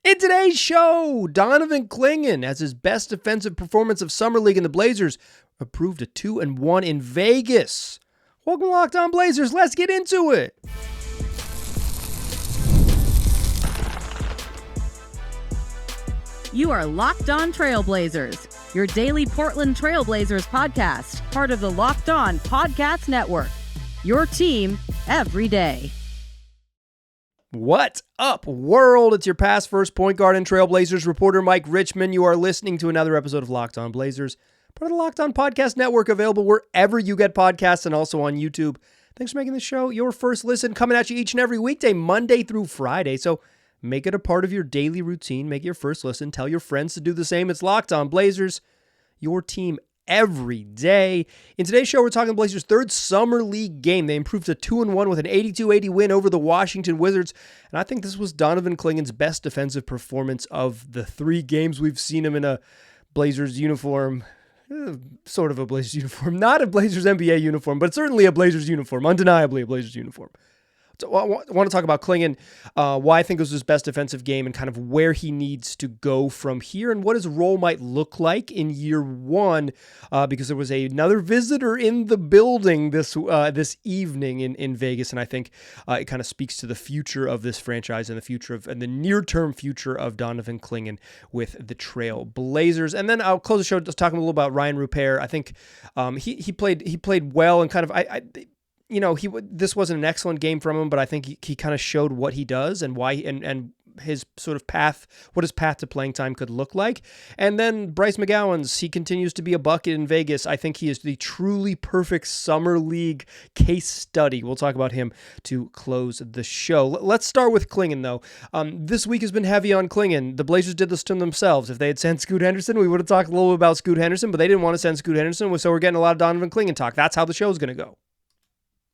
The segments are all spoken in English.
In today's show, Donovan Clingan has his best defensive performance of Summer League, and the Blazers approved a 2-1 in Vegas. Welcome to Locked On Blazers. Let's get into it. You are Locked On Trailblazers, your daily Portland Trailblazers podcast, part of the Locked On Podcast Network. Your team every day. What up, world? It's your past first point guard and Trailblazers reporter, Mike Richmond. You are listening to another episode of Locked On Blazers, part of the Locked On Podcast Network, available wherever you get podcasts and also on YouTube. Thanks for making the show your first listen, coming at you each and every weekday, Monday through Friday. So make it a part of your daily routine. Make it your first listen. Tell your friends to do the same. It's Locked On Blazers, your team every day. In today's show, we're talking Blazers' third Summer League game. They improved to 2-1 with an 82-80 win over the Washington Wizards. And I think this was Donovan Clingan's best defensive performance of the 3 games we've seen him in a Blazers uniform. Sort of a Blazers uniform. Not a Blazers NBA uniform, but certainly a Blazers uniform. Undeniably a Blazers uniform. So I want to talk about Clingan, why I think it was his best defensive game and kind of where he needs to go from here and what his role might look like in year one, because there was another visitor in the building this evening in Vegas, and I think it kind of speaks to the future of this franchise and the near-term future of Donovan Clingan with the Trail Blazers. And then I'll close the show just talking a little about Rayan Rupert. I think he played well and kind of this wasn't an excellent game from him, but I think he kind of showed what he does and why and his sort of path, what his path to playing time could look like. And then Bryce McGowens, he continues to be a bucket in Vegas. I think he is the truly perfect Summer League case study. We'll talk about him to close the show. Let's start with Clingan, though. This week has been heavy on Clingan. The Blazers did this to themselves. If they had sent Scoot Henderson, we would have talked a little bit about Scoot Henderson, but they didn't want to send Scoot Henderson, so we're getting a lot of Donovan Clingan talk. That's how the show's going to go.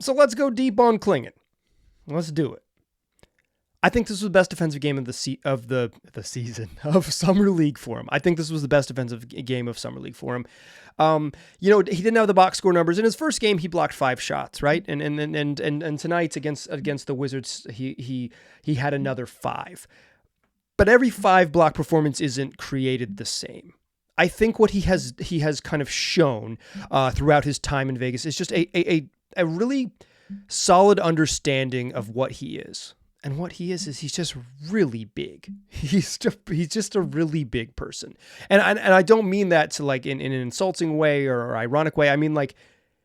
So let's go deep on Clingan. Let's do it. I think this was the best defensive game of the season of Summer League for him. I think this was the best defensive game of Summer League for him. He didn't have the box score numbers in his first game. He blocked 5 shots, right? And tonight against the Wizards, he had another 5. But every 5 block performance isn't created the same. I think what he has kind of shown throughout his time in Vegas is just a really solid understanding of what he is. And what he is he's just really big. He's just a really big person. And I don't mean that to like in an insulting way or ironic way. I mean like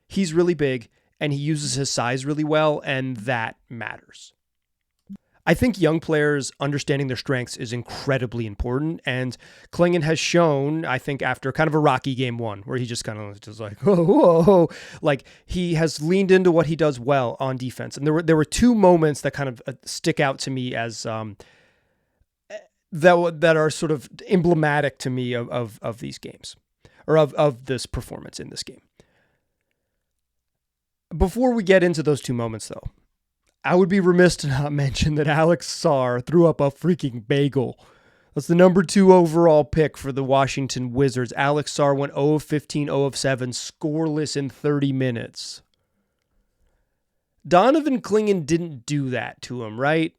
he's really big and he uses his size really well, and that matters. I think young players understanding their strengths is incredibly important, and Clingan has shown, I think, after kind of a rocky game 1, where he just kind of just like, whoa, like he has leaned into what he does well on defense. And there were 2 moments that kind of stick out to me as that are sort of emblematic to me of these games, or of this performance in this game. Before we get into those 2 moments, though, I would be remiss to not mention that Alex Sarr threw up a freaking bagel. That's the number 2 overall pick for the Washington Wizards. Alex Sarr went 0 of 15, 0 of 7, scoreless in 30 minutes. Donovan Clingan didn't do that to him, right?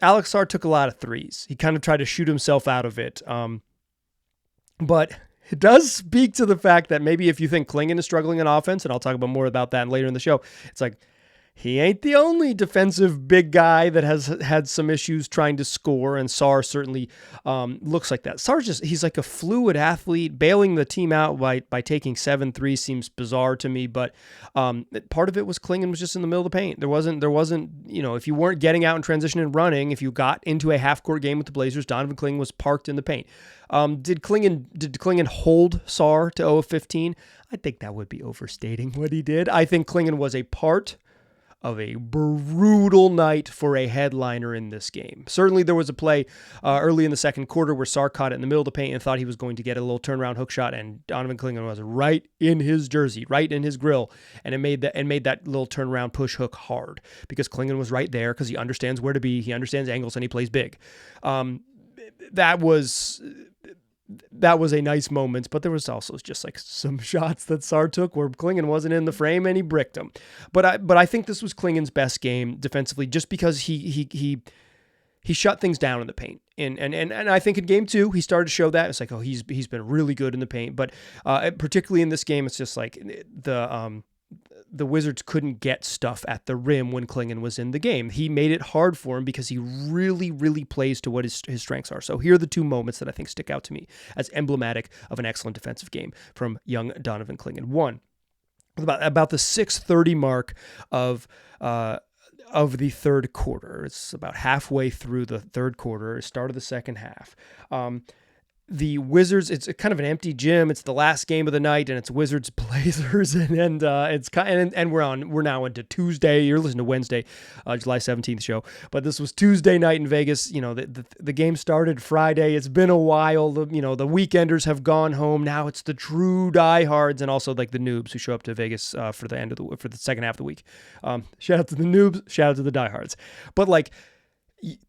Alex Sarr took a lot of threes. He kind of tried to shoot himself out of it. But it does speak to the fact that maybe if you think Clingan is struggling in offense, and I'll talk about more about that later in the show, it's like, he ain't the only defensive big guy that has had some issues trying to score, and Sarr certainly looks like that. Sarr he's like a fluid athlete. Bailing the team out by taking 7 threes seems bizarre to me, but part of it was Clingan was just in the middle of the paint. There wasn't, if you weren't getting out in transition and running, if you got into a half-court game with the Blazers, Donovan Clingan was parked in the paint. Did Clingan hold Sarr to 0 of 15? I think that would be overstating what he did. I think Clingan was a part of a brutal night for a headliner in this game. Certainly there was a play early in the second quarter where Sarr caught it in the middle of the paint and thought he was going to get a little turnaround hook shot, and Donovan Clingan was right in his jersey, right in his grill, and it made that little turnaround push hook hard because Clingan was right there because he understands where to be, he understands angles, and he plays big. That was a nice moment, but there was also just like some shots that Sarr took where Clingan wasn't in the frame and he bricked him. But I think this was Clingan's best game defensively, just because he he shut things down in the paint. And I think in game 2, he started to show that. It's like, oh, he's been really good in the paint. But particularly in this game, it's just like the Wizards couldn't get stuff at the rim when Clingan was in the game. He made it hard for him because he really, really plays to what his strengths are. So here are the 2 moments that I think stick out to me as emblematic of an excellent defensive game from young Donovan Clingan. One, about the 6:30 mark of the third quarter. It's about halfway through the third quarter, start of the second half. The Wizards, it's kind of an empty gym. It's the last game of the night, and it's Wizards Blazers, and we're now into Tuesday. You're listening to Wednesday, July 17th show, but this was Tuesday night in Vegas. The game started Friday. It's been a while. The weekenders have gone home. Now it's the true diehards, and also like the noobs who show up to Vegas for the second half of the week. Shout out to the noobs. Shout out to the diehards. But like,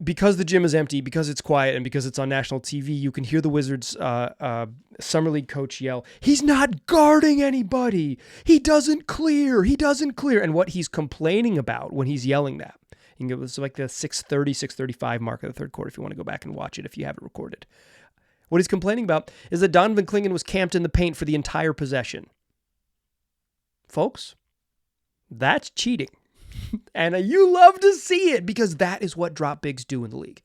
because the gym is empty, because it's quiet, and because it's on national TV, you can hear the Wizards Summer League coach yell, "He's not guarding anybody. He doesn't clear. And what he's complaining about when he's yelling that, it was like the 6:30, 6:35 mark of the third quarter, if you want to go back and watch it if you have it recorded. What he's complaining about is that Donovan Clingan was camped in the paint for the entire possession. Folks, that's cheating. And you love to see it because that is what drop bigs do in the league.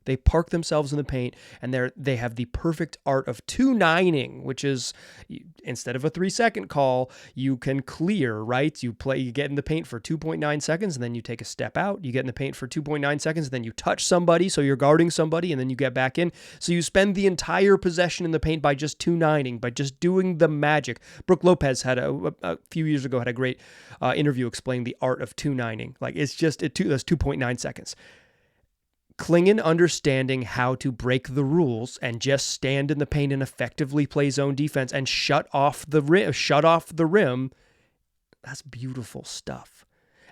They park themselves in the paint, and they have the perfect art of 2-9ing, which is instead of a 3-second call, you can clear, right? You get in the paint for 2.9 seconds, and then you take a step out. You get in the paint for 2.9 seconds, and then you touch somebody, so you're guarding somebody, and then you get back in. So you spend the entire possession in the paint by just 2-9ing, by just doing the magic. Brooke Lopez had a few years ago had a great interview explaining the art of 2-9ing. Like that's 2.9 seconds. Clingan understanding how to break the rules and just stand in the paint and effectively play zone defense and shut off the rim. That's beautiful stuff.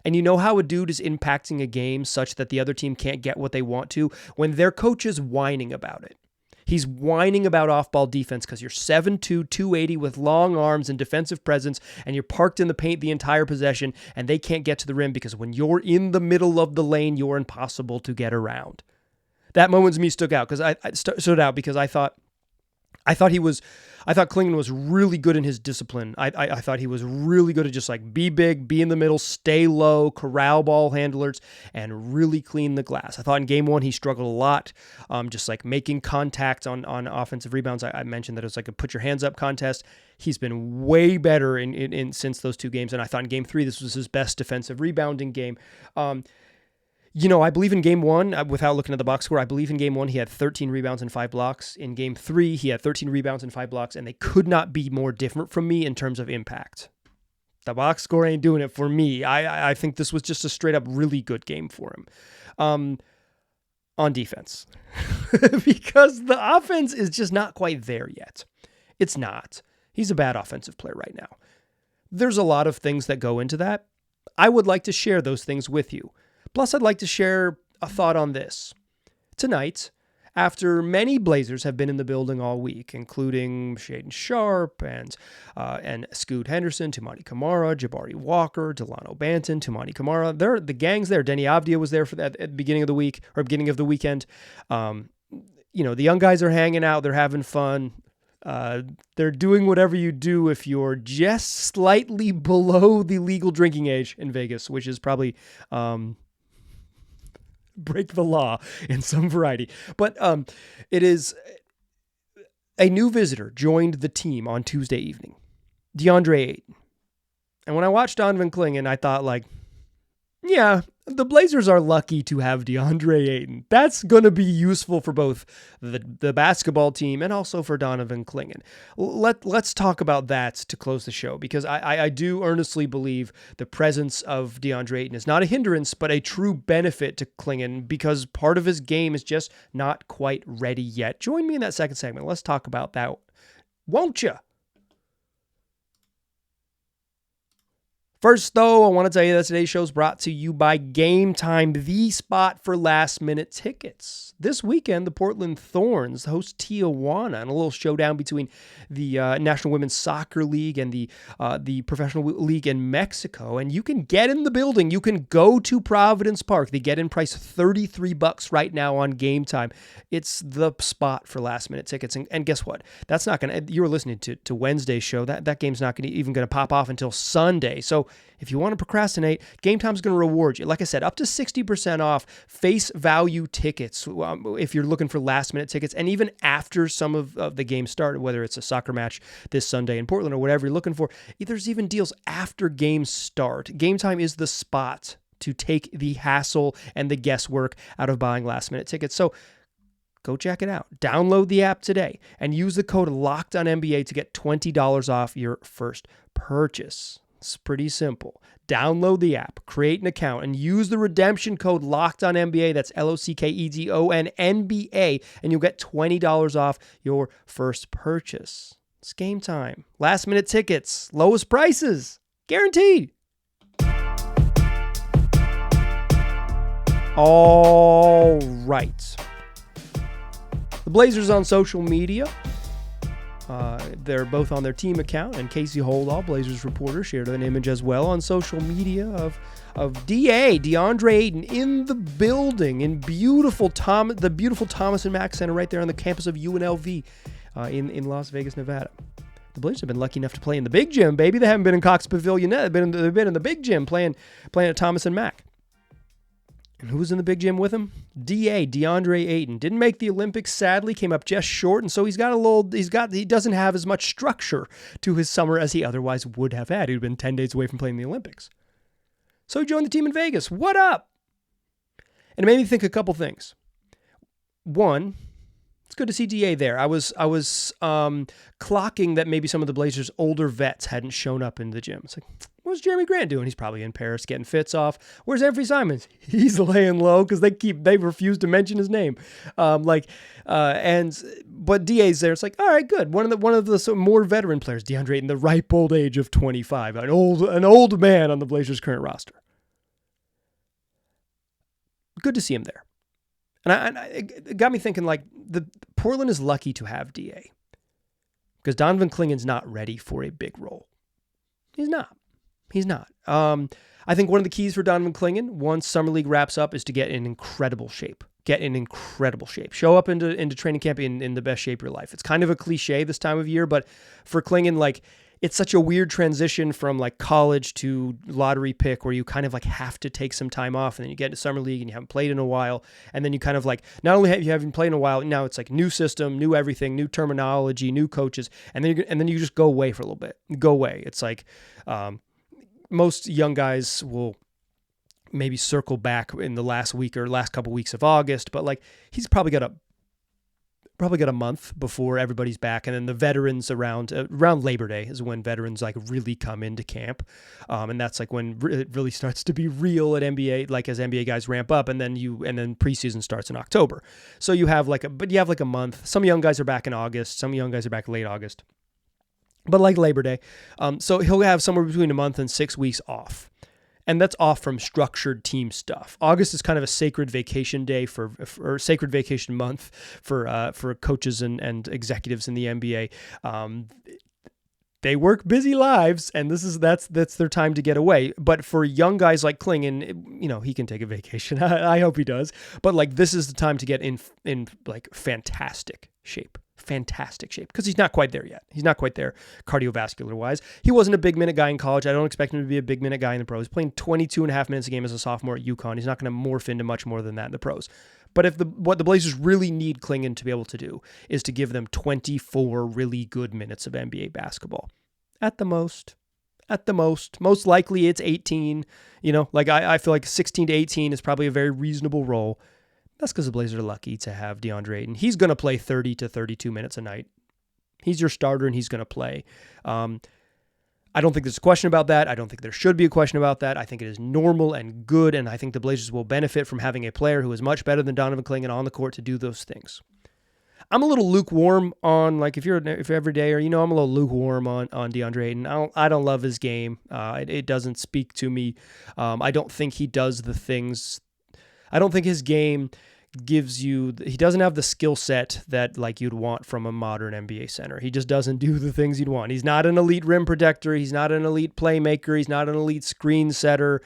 And you know how a dude is impacting a game such that the other team can't get what they want to? When their coach is whining about it. He's whining about off-ball defense because you're 7'2", 280 with long arms and defensive presence, and you're parked in the paint the entire possession, and they can't get to the rim because when you're in the middle of the lane, you're impossible to get around. That moment to me stood out because I thought Clingan was really good in his discipline. I thought he was really good at just like be big, be in the middle, stay low, corral ball handlers, and really clean the glass. I thought in game 1 he struggled a lot, just like making contact on offensive rebounds. I mentioned that it was like a put your hands up contest. He's been way better in since those 2 games, and I thought in game 3 this was his best defensive rebounding game. I believe in game 1, without looking at the box score, I believe in game 1 he had 13 rebounds and 5 blocks. In game 3, he had 13 rebounds and 5 blocks, and they could not be more different from me in terms of impact. The box score ain't doing it for me. I think this was just a straight up really good game for him. On defense. Because the offense is just not quite there yet. It's not. He's a bad offensive player right now. There's a lot of things that go into that. I would like to share those things with you. Plus, I'd like to share a thought on this. Tonight, after many Blazers have been in the building all week, including Shaedon Sharpe and Scoot Henderson, Toumani Camara, Jabari Walker, Delano Banton, Toumani Camara, the gang's there. Denny Avdia was there for that at the beginning of the week or beginning of the weekend. The young guys are hanging out. They're having fun. They're doing whatever you do if you're just slightly below the legal drinking age in Vegas, which is probably break the law in some variety. But it is a new visitor joined the team on Tuesday evening, DeAndre Ayton. And when I watched Donovan Clingan, I thought yeah, the Blazers are lucky to have DeAndre Ayton. That's going to be useful for both the basketball team and also for Donovan Clingan. Let's talk about that to close the show, because I do earnestly believe the presence of DeAndre Ayton is not a hindrance, but a true benefit to Clingan, because part of his game is just not quite ready yet. Join me in that second segment. Let's talk about that, won't you? First, though, I want to tell you that today's show is brought to you by Gametime, the spot for last-minute tickets. This weekend, the Portland Thorns host Tijuana in a little showdown between the National Women's Soccer League and the Professional League in Mexico. And you can get in the building. You can go to Providence Park. The get-in price $33 right now on Gametime. It's the spot for last-minute tickets. And guess what? That's not going to. You were listening to Wednesday's show. That game's not even going to pop off until Sunday. So if you want to procrastinate, Gametime's going to reward you. Like I said, up to 60% off face value tickets if you're looking for last-minute tickets. And even after some of the games start, whether it's a soccer match this Sunday in Portland or whatever you're looking for, there's even deals after games start. Gametime is the spot to take the hassle and the guesswork out of buying last-minute tickets. So go check it out. Download the app today and use the code LOCKEDONNBA to get $20 off your first purchase. It's pretty simple. Download the app, create an account, and use the redemption code LOCKEDONNBA. That's LOCKEDONNBA, and you'll get $20 off your first purchase. It's game time. Last minute tickets, lowest prices, guaranteed. All right. The Blazers on social media. They're both on their team account, and Casey Holdall, Blazers reporter, shared an image as well on social media of DeAndre Ayton in the building in the beautiful Thomas and Mack Center right there on the campus of UNLV in Las Vegas, Nevada. The Blazers have been lucky enough to play in the big gym, baby. They haven't been in Cox Pavilion yet. They've been in the big gym playing at Thomas and Mack. And who was in the big gym with him? DeAndre Ayton. Didn't make the Olympics, sadly, came up just short, and so he doesn't have as much structure to his summer as he otherwise would have had. He'd been 10 days away from playing the Olympics. So he joined the team in Vegas. What up? And it made me think a couple things. One, it's good to see DA there. I was clocking that maybe some of the Blazers' older vets hadn't shown up in the gym. It's like, what's Jeremy Grant doing? He's probably in Paris getting fits off. Where's Anthony Simons? He's laying low because they refuse to mention his name. But DA's there. It's like, all right, good. One of the more veteran players, DeAndre in the ripe old age of 25, an old man on the Blazers' current roster. Good to see him there. And it got me thinking, like, Portland is lucky to have DA because Donovan Clingan's not ready for a big role. He's not. I think one of the keys for Donovan Clingan, once Summer League wraps up, is to get in incredible shape. Show up into training camp in the best shape of your life. It's kind of a cliche this time of year, but for Clingan, like, it's such a weird transition from like college to lottery pick where you kind of like have to take some time off and then you get into Summer League and you haven't played in a while. And then you kind of like, not only have you haven't played in a while, now it's like new system, new everything, new terminology, new coaches. And then you just go away for a little bit. Go away. It's like, most young guys will maybe circle back in the last week or last couple weeks of August, but like he's probably got a month before everybody's back, and then the veterans around Labor Day is when veterans like really come into camp, and that's like when it really starts to be real at NBA, like as NBA guys ramp up, and then preseason starts in October. So you have like a month. Some young guys are back in August, some young guys are back late August. But like Labor Day, so he'll have somewhere between a month and 6 weeks off. And that's off from structured team stuff. August is kind of a sacred vacation day or sacred vacation month for coaches and executives in the NBA. They work busy lives, and that's their time to get away. But for young guys like Clingan, he can take a vacation. I hope he does. But like this is the time to get in like fantastic shape. Because he's not quite there yet. He's not quite there cardiovascular wise. He wasn't a big minute guy in college. I don't expect him to be a big minute guy in the pros. He's playing 22 and a half minutes a game as a sophomore at UConn. He's not going to morph into much more than that in the pros. But what the Blazers really need Clingan to be able to do is to give them 24 really good minutes of NBA basketball. At the most. Most likely it's 18. I feel like 16 to 18 is probably a very reasonable role. That's because the Blazers are lucky to have DeAndre Ayton. He's going to play 30 to 32 minutes a night. He's your starter, and he's going to play. I don't think there's a question about that. I don't think there should be a question about that. I think it is normal and good, and I think the Blazers will benefit from having a player who is much better than Donovan Clingan on the court to do those things. I'm a little lukewarm on, like, if you're every day, or, I'm a little lukewarm on DeAndre Ayton. I don't love his game. It doesn't speak to me. I don't think he does the things. I don't think his game he doesn't have the skill set that, like, you'd want from a modern NBA center. He just doesn't do the things you'd want. He's not an elite rim protector. He's not an elite playmaker. He's not an elite screen setter.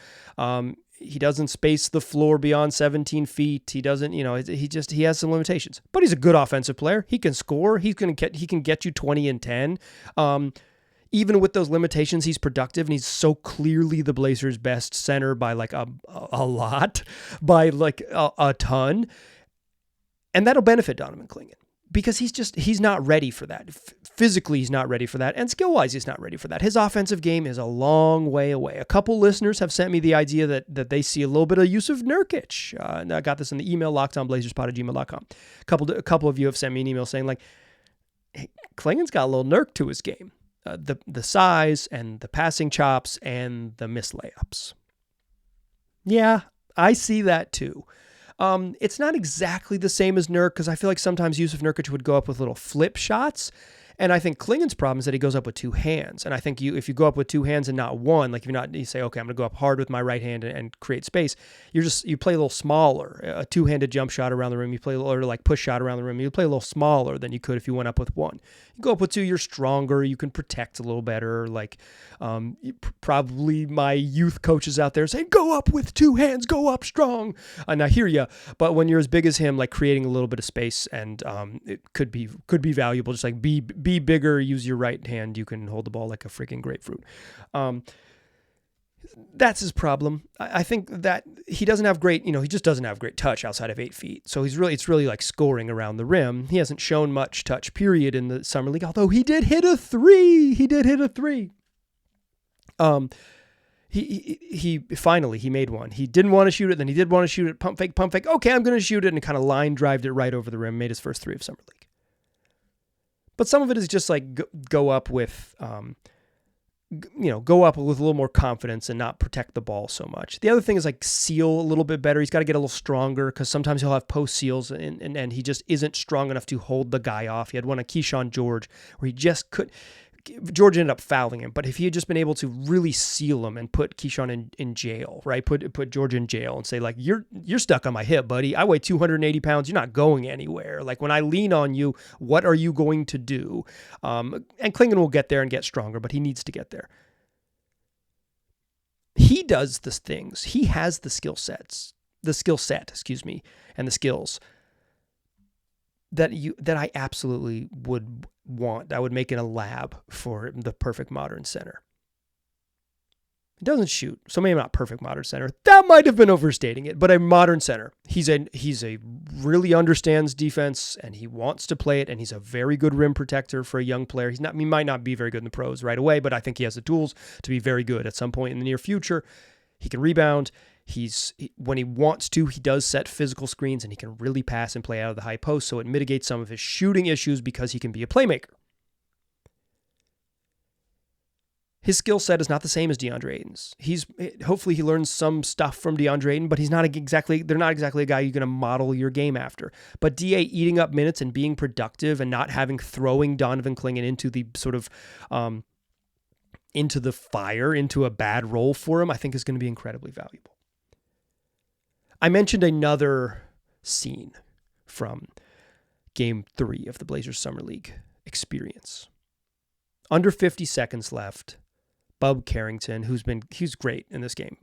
He doesn't space the floor beyond 17 feet. He doesn't, he has some limitations. But he's a good offensive player. He can score. He can get you 20 and 10. Even with those limitations, he's productive, and he's so clearly the Blazers' best center by like a lot, by like a ton. And that'll benefit Donovan Clingan, because he's not ready for that. Physically, he's not ready for that. And skill-wise, he's not ready for that. His offensive game is a long way away. A couple listeners have sent me the idea that they see a little bit of Yusuf Nurkic. And I got this in the email, lockedonblazerspod@gmail.com. A couple of you have sent me an email saying, like, hey, Clingan's got a little Nurk to his game. The size and the passing chops and the missed layups. Yeah, I see that too. It's not exactly the same as Nurk, because I feel like sometimes Yusuf Nurkic would go up with little flip shots. And I think Clingan's problem is that he goes up with two hands. And I think if you go up with two hands and not one, like you say, okay, I'm going to go up hard with my right hand and create space. You play a little smaller. A two-handed jump shot around the rim, you play a little, or like push shot around the rim, you play a little smaller than you could if you went up with one. You go up with two, you're stronger. You can protect a little better. Like probably my youth coaches out there saying, go up with two hands, go up strong. And I hear you. But when you're as big as him, like creating a little bit of space, and it could be valuable. Just like be bigger, use your right hand. You can hold the ball like a freaking grapefruit. That's his problem. I think that he doesn't have great, he just doesn't have great touch outside of 8 feet. So it's really like scoring around the rim. He hasn't shown much touch, period, in the summer league, although he did hit a three. He finally made one. He didn't want to shoot it, then he did want to shoot it, pump fake. Okay, I'm going to shoot it, and kind of line drived it right over the rim, made his first three of summer league. But some of it is just like go up with a little more confidence and not protect the ball so much. The other thing is like seal a little bit better. He's got to get a little stronger, because sometimes he'll have post seals and he just isn't strong enough to hold the guy off. He had one at Keyshawn George where he just could. George ended up fouling him, but if he had just been able to really seal him and put Keyshawn in jail, right? Put George in jail and say, like, you're stuck on my hip, buddy. I weigh 280 pounds. You're not going anywhere. Like, when I lean on you, what are you going to do? And Clingan will get there and get stronger, but he needs to get there. He does the things. He has the skill set, and the skills that I absolutely would want. I would make it a lab for the perfect modern center. He doesn't shoot, so maybe not perfect modern center. That might have been overstating it, but a modern center. He's a really understands defense, and he wants to play it, and he's a very good rim protector for a young player. He might not be very good in the pros right away, but I think he has the tools to be very good at some point in the near future. He can rebound. When he wants to, he does set physical screens, and he can really pass and play out of the high post, so it mitigates some of his shooting issues because he can be a playmaker. His skill set is not the same as DeAndre Ayton's. Hopefully he learns some stuff from DeAndre Ayton, but they're not exactly a guy you're going to model your game after. But DA eating up minutes and being productive and not throwing Donovan Clingan into the sort of into the fire, into a bad role for him, I think is going to be incredibly valuable. I mentioned another scene from Game 3 of the Blazers Summer League experience. Under 50 seconds left, Bub Carrington, he's great in this game,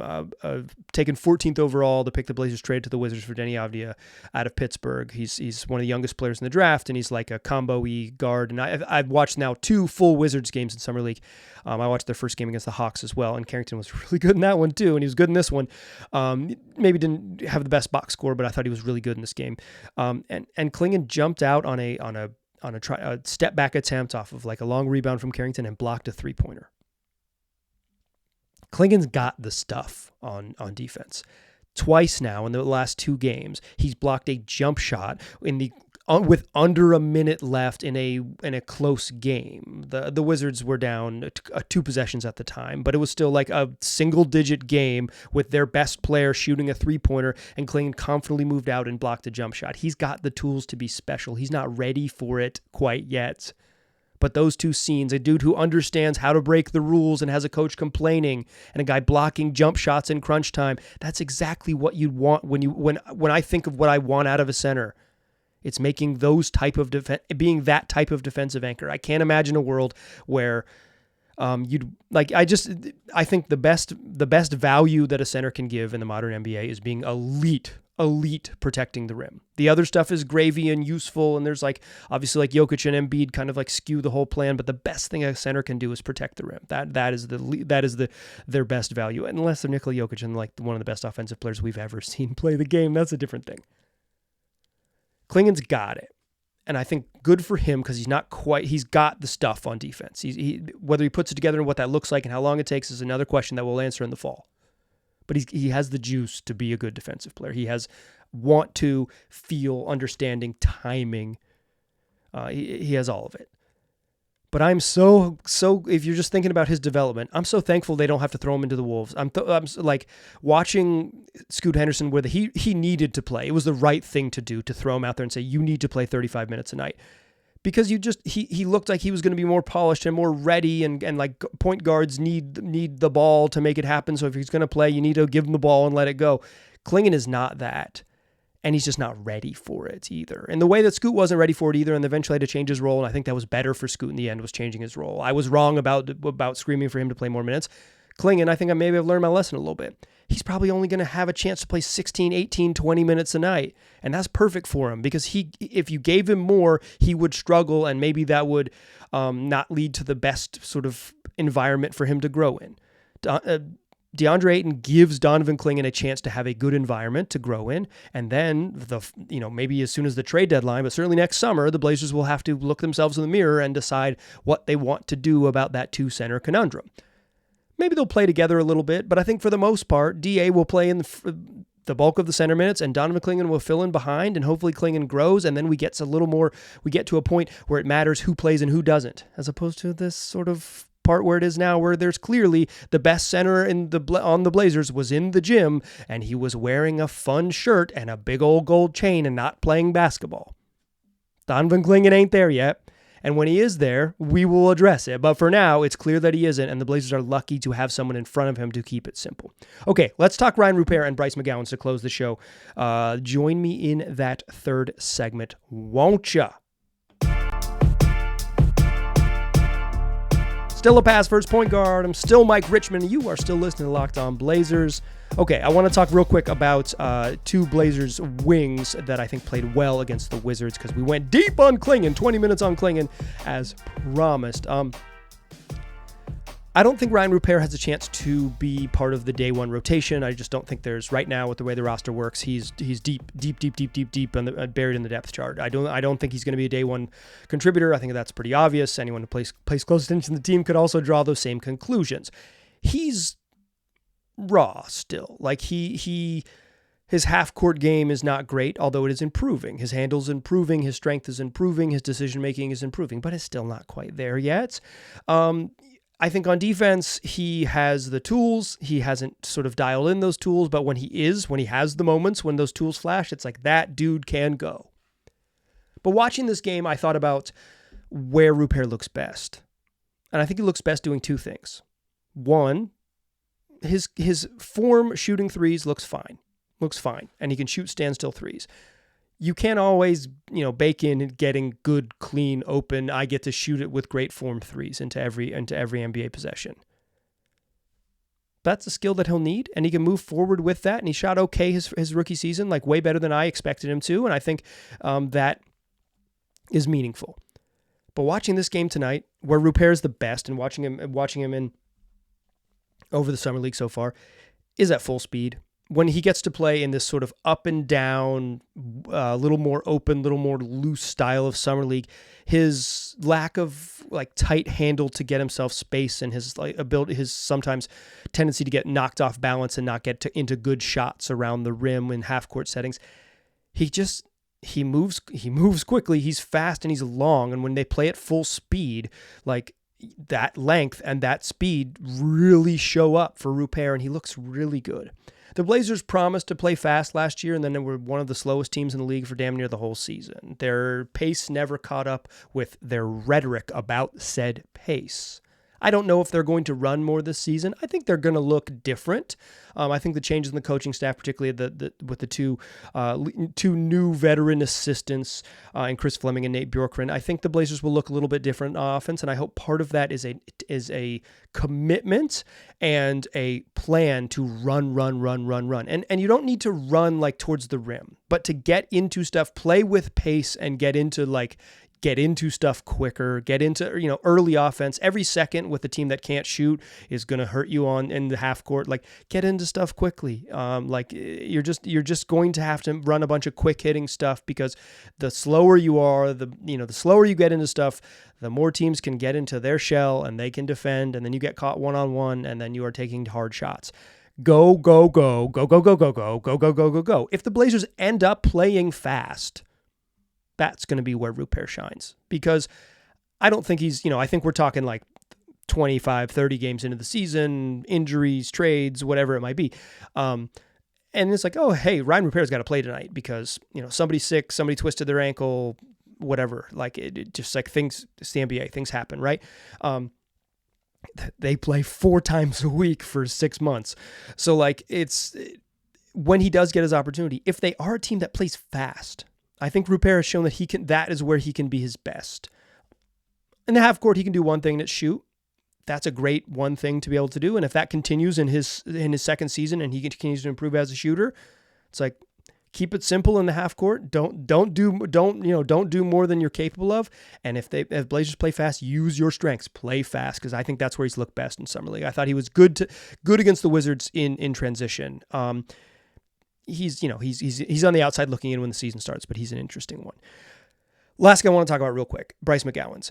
taken 14th overall to pick the Blazers, traded to the Wizards for Denny Avdia out of Pittsburgh. He's one of the youngest players in the draft, and he's like a combo-y guard. And I've watched now 2 full Wizards games in Summer League. I watched their first game against the Hawks as well, and Carrington was really good in that one too, and he was good in this one. Maybe didn't have the best box score, but I thought he was really good in this game. And Clingan jumped out on a step back attempt off of like a long rebound from Carrington and blocked a 3-pointer. Clingan's got the stuff on defense. Twice now in the last 2 games, he's blocked a jump shot in the with under a minute left in a close game. The Wizards were down 2 possessions at the time, but it was still like a single-digit game with their best player shooting a three-pointer, and Clingan confidently moved out and blocked a jump shot. He's got the tools to be special. He's not ready for it quite yet. But those 2 scenes, a dude who understands how to break the rules and has a coach complaining, and a guy blocking jump shots in crunch time, that's exactly what you want when I think of what I want out of a center. It's making those being that type of defensive anchor. I can't imagine a world where I think the best value that a center can give in the modern NBA is being elite protecting the rim. The other stuff is gravy and useful, and there's obviously Jokic and Embiid kind of skew the whole plan, but the best thing a center can do is protect the rim. That is their best value, unless they're Nikola Jokic and one of the best offensive players we've ever seen play the game. That's a different thing. Clingan's got it, and I think good for him because he's got the stuff on defense. Whether he puts it together and what that looks like and how long it takes is another question that we'll answer in the fall. But he has the juice to be a good defensive player. He has want to, feel, understanding, timing. He has all of it. But I'm so if you're just thinking about his development, I'm so thankful they don't have to throw him into the Wolves. I'm watching Scoot Henderson where he needed to play. It was the right thing to do to throw him out there and say, you need to play 35 minutes a night. Because he looked like he was going to be more polished and more ready, and point guards need the ball to make it happen. So if he's going to play, you need to give him the ball and let it go. Clingan is not that. And he's just not ready for it either. And the way that Scoot wasn't ready for it either, and eventually had to change his role, and I think that was better for Scoot in the end, was changing his role. I was wrong about screaming for him to play more minutes. Clingan, I think I maybe have learned my lesson a little bit. He's probably only going to have a chance to play 16, 18, 20 minutes a night. And that's perfect for him because if you gave him more, he would struggle, and maybe that would not lead to the best sort of environment for him to grow in. DeAndre Ayton gives Donovan Clingan a chance to have a good environment to grow in, and then maybe as soon as the trade deadline, but certainly next summer, the Blazers will have to look themselves in the mirror and decide what they want to do about that 2-center conundrum. Maybe they'll play together a little bit, but I think for the most part, DA will play in the bulk of the center minutes, and Donovan Clingan will fill in behind, and hopefully Clingan grows, and then we get to a point where it matters who plays and who doesn't, as opposed to this sort of part where it is now, where there's clearly the best center on the Blazers was in the gym, and he was wearing a fun shirt and a big old gold chain and not playing basketball. Donovan Clingan ain't there yet. And when he is there, we will address it. But for now, it's clear that he isn't, and the Blazers are lucky to have someone in front of him to keep it simple. Okay, let's talk Rayan, Rupert, and Bryce McGowens to close the show. Join me in that third segment, won't ya? Still a pass first point guard. I'm still Mike Richmond. You are still listening to Locked On Blazers. Okay, I want to talk real quick about 2 Blazers wings that I think played well against the Wizards, because we went deep on Clingan, 20 minutes on Clingan, as promised. I don't think Rayan Rupert has a chance to be part of the day one rotation. I just don't think there's, right now with the way the roster works, he's deep buried in the depth chart. I don't think he's going to be a day one contributor. I think that's pretty obvious. Anyone who plays close attention to the team could also draw those same conclusions. He's raw still. His half-court game is not great, although it is improving. His handle's improving, his strength is improving, his decision-making is improving, but it's still not quite there yet. I think on defense, he has the tools. He hasn't sort of dialed in those tools, but when he has the moments when those tools flash, it's like that dude can go. But watching this game, I thought about where Rupert looks best. And I think he looks best doing 2 things. One, his form shooting threes looks fine, and he can shoot standstill threes. You can't always, bake in getting good, clean, open, I get to shoot it with great form threes into every NBA possession. That's a skill that he'll need, and he can move forward with that. And he shot okay his rookie season, way better than I expected him to. And I think that is meaningful. But watching this game tonight, where Rupert is the best, and watching him in over the summer league so far, is at full speed. When he gets to play in this sort of up and down, a little more open, little more loose style of summer league, his lack of tight handle to get himself space, and his ability, his sometimes tendency to get knocked off balance and not get into good shots around the rim in half court settings, he he moves quickly, he's fast, and he's long. And when they play at full speed, like that length and that speed really show up for Rupert, and he looks really good. The Blazers promised to play fast last year, and then they were one of the slowest teams in the league for damn near the whole season. Their pace never caught up with their rhetoric about said pace. I don't know if they're going to run more this season. I think they're going to look different. I think the changes in the coaching staff, particularly with the two new veteran assistants in Chris Fleming and Nate Bjorkgren, I think the Blazers will look a little bit different on offense, and I hope part of that is a commitment and a plan to run. And you don't need to run like towards the rim, but to get into stuff, play with pace, and get into stuff quicker, get into, early offense. Every second with a team that can't shoot is going to hurt you in the half court. Like, get into stuff quickly. You're just going to have to run a bunch of quick hitting stuff, because the slower you are, the slower you get into stuff, the more teams can get into their shell and they can defend, and then you get caught one-on-one, and then you are taking hard shots. Go. If the Blazers end up playing fast, that's going to be where Rupert shines, because I don't think I think we're talking like 25, 30 games into the season, injuries, trades, whatever it might be. And it's like, oh, hey, Ryan Rupert's got to play tonight because, somebody's sick, somebody twisted their ankle, whatever. Like, it just like things, it's the NBA, things happen, right? They play 4 times a week for 6 months. So like, it's when he does get his opportunity, if they are a team that plays fast, I think Rupert has shown that that is where he can be his best. In the half court, he can do one thing, and it's shoot. That's a great one thing to be able to do. And if that continues in his second season and he continues to improve as a shooter, it's like, keep it simple in the half court. Don't do more than you're capable of. And if Blazers play fast, use your strengths, play fast, because I think that's where he's looked best in summer league. I thought he was good against the Wizards in transition. He's on the outside looking in when the season starts, but he's an interesting one. Last guy I want to talk about real quick, Bryce McGowens.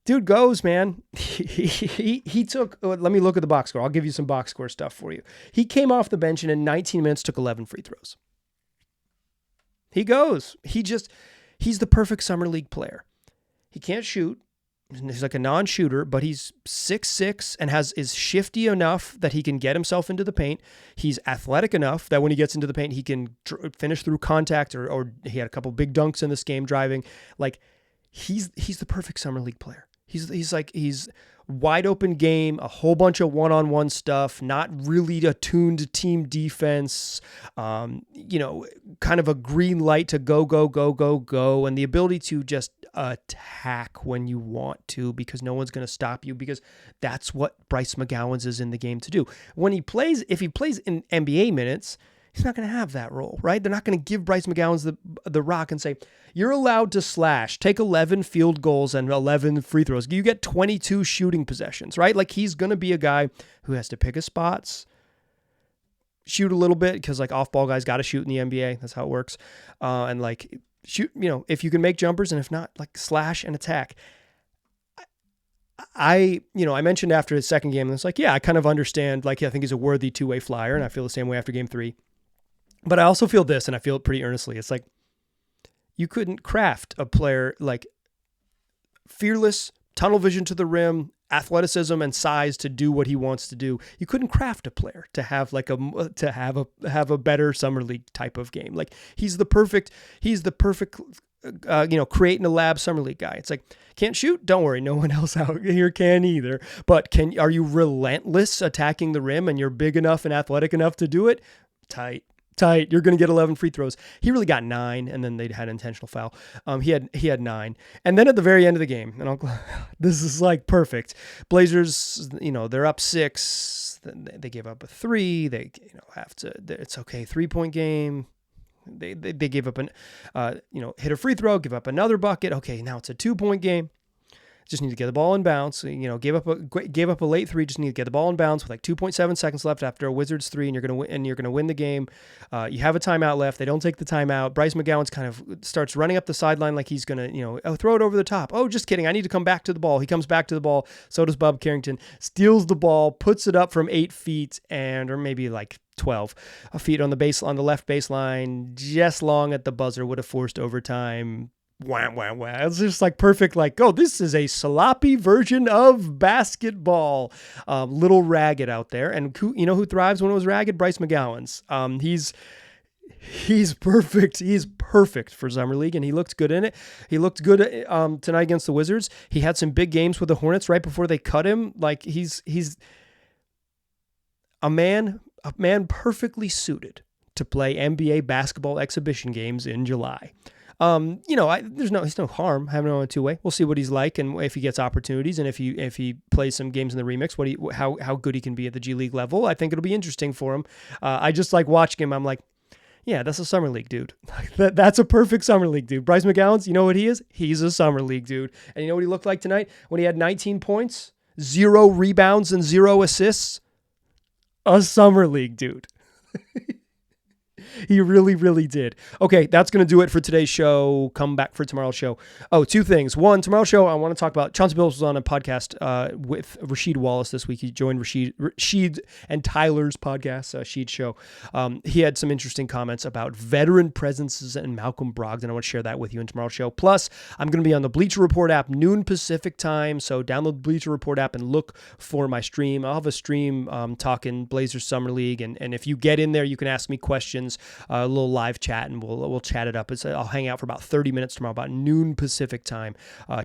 Dude goes, man. He took, let me look at the box score. I'll give you some box score stuff for you. He came off the bench and in 19 minutes took 11 free throws. He goes. He's the perfect summer league player. He can't shoot. He's like a non-shooter, but he's 6'6" and is shifty enough that he can get himself into the paint. He's athletic enough that when he gets into the paint, he can finish through contact, or he had a couple big dunks in this game driving. Like, he's the perfect summer league player. He's wide open game, a whole bunch of one-on-one stuff, not really attuned to team defense, kind of a green light to go, and the ability to just attack when you want to, because no one's going to stop you, because that's what Bryce McGowens is in the game to do. If he plays in NBA minutes, he's not going to have that role, right? They're not going to give Bryce McGowens the rock and say, you're allowed to slash, take 11 field goals and 11 free throws. You get 22 shooting possessions, right? Like, he's going to be a guy who has to pick his spots, shoot a little bit, because like off-ball guys got to shoot in the NBA. That's how it works. And like, shoot, if you can make jumpers, and if not, like, slash and attack. I mentioned after his second game, and it's like, yeah, I kind of understand. Like, I think he's a worthy two-way flyer, and I feel the same way after game 3. But I also feel this, and I feel it pretty earnestly. It's like, you couldn't craft a player like fearless, tunnel vision to the rim, athleticism and size to do what he wants to do. You couldn't craft a player to have a better summer league type of game. Like, he's the perfect create in a lab summer league guy. It's like, can't shoot? Don't worry. No one else out here can either. But are you relentless attacking the rim, and you're big enough and athletic enough to do it? Tight. You're going to get 11 free throws. He really got 9, and then they had an intentional foul. He had 9. And then at the very end of the game, and this is like perfect. Blazers, they're up 6. They gave up a 3. They, it's okay. 3-point game. They gave up hit a free throw, give up another bucket. Okay, now it's a 2-point game. Just need to get the ball in bounds. Gave up a late 3. Just need to get the ball in bounds with like 2.7 seconds left after a Wizards 3, and you're gonna win the game. You have a timeout left. They don't take the timeout. Bryce McGowens kind of starts running up the sideline like he's gonna throw it over the top. Oh, just kidding. I need to come back to the ball. He comes back to the ball. So does Bob Carrington. Steals the ball, puts it up from 8 feet or maybe like 12. A feet on the left baseline, just long at the buzzer, would have forced overtime. Wah, wah, wah. It's just like perfect, like, oh, this is a sloppy version of basketball. Little ragged out there. And you know who thrives when it was ragged? Bryce McGowens. He's perfect. He's perfect for Summer League, and he looked good in it. He looked good tonight against the Wizards. He had some big games with the Hornets right before they cut him. Like, he's a man perfectly suited to play NBA basketball exhibition games in July. There's no harm having him on a two-way. We'll see what he's like and if he gets opportunities, and if he plays some games in the remix, how good he can be at the G League level. I think it'll be interesting for him. I just like watching him. I'm like, yeah, that's a Summer League dude. That's a perfect Summer League dude. Bryce McGowens, you know what he is? He's a Summer League dude. And you know what he looked like tonight when he had 19 points, 0 rebounds, and 0 assists? A Summer League dude. He really, really did. Okay, that's going to do it for today's show. Come back for tomorrow's show. Oh, 2 things. One, tomorrow's show, I want to talk about, Chauncey Billups was on a podcast with Rasheed Wallace this week. He joined Rasheed and Tyler's podcast, Sheed Show. He had some interesting comments about veteran presences and Malcolm Brogdon. I want to share that with you in tomorrow's show. Plus, I'm going to be on the Bleacher Report app, noon Pacific time. So download the Bleacher Report app and look for my stream. I'll have a stream talking Blazers Summer League. And if you get in there, you can ask me questions. A little live chat, and we'll chat it up. I'll hang out for about 30 minutes tomorrow, about noon Pacific time.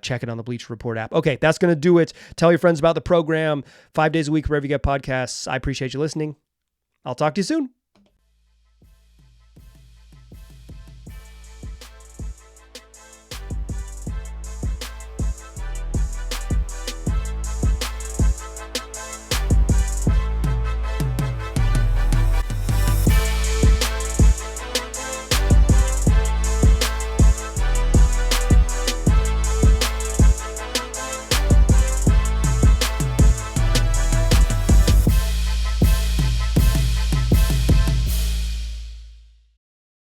Check it on the Bleacher Report app. Okay, that's going to do it. Tell your friends about the program 5 days a week wherever you get podcasts. I appreciate you listening. I'll talk to you soon.